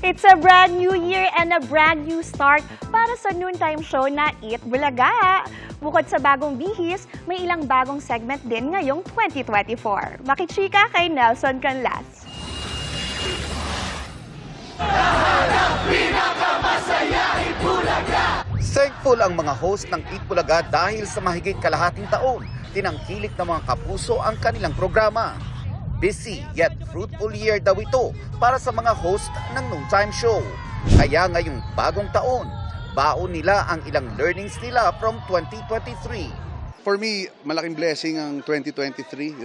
It's a brand new year and a brand new start para sa noontime show na Eat Bulaga. Bukod sa bagong bihis, may ilang bagong segment din ngayong 2024. Makichika kay Nelson Canlas. Thankful ang mga host ng Eat Bulaga dahil sa mahigit kalahating taon, tinangkilik ng mga kapuso ang kanilang programa. Busy yet fruitful year daw ito para sa mga host ng noontime show. Kaya ngayong bagong taon, baon nila ang ilang learnings nila from 2023. For me, malaking blessing ang 2023.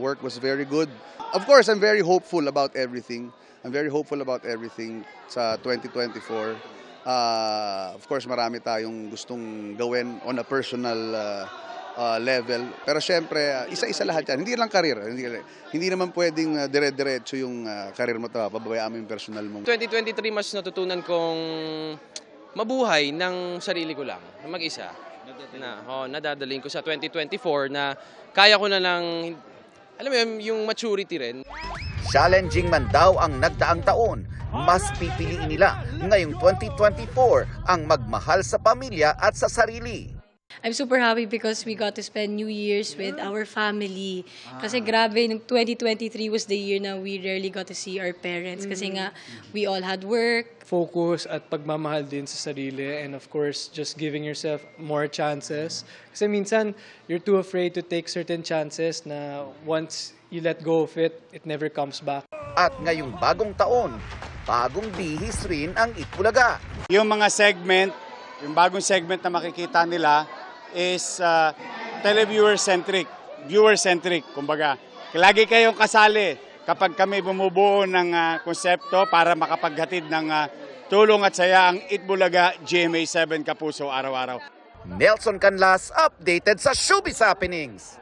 Work was very good. Of course, I'm very hopeful about everything. Sa 2024. Of course, marami tayong gustong gawin on a personal level. Pero syempre, isa-isa lahat yan. Hindi lang karir. Hindi naman pwedeng dire-diretso yung karir mo, pababayaan mo yung personal mo. 2023 mas natutunan kong mabuhay ng sarili ko lang, mag-isa. Nadadalhin ko sa 2024 na kaya ko na lang, alam mo yung maturity rin. Challenging man daw ang nagdaang taon, mas pipiliin nila ngayong 2024 ang magmahal sa pamilya at sa sarili. I'm super happy because we got to spend New Year's with our family. Kasi grabe, nung 2023 was the year na we rarely got to see our parents. Kasi nga, we all had work. Focus at pagmamahal din sa sarili, and of course, just giving yourself more chances. Kasi minsan, you're too afraid to take certain chances na once you let go of it, it never comes back. At ngayong bagong taon, bagong bihis rin ang Eat Bulaga. Yung mga segment, yung bagong segment na makikita nila is televiewer-centric, viewer-centric, kumbaga. Lagi kayong kasali kapag kami bumubuo ng konsepto para makapaghatid ng tulong at saya ang Eat Bulaga GMA7 Kapuso araw-araw. Nelson Canlas, updated sa Showbiz Happenings.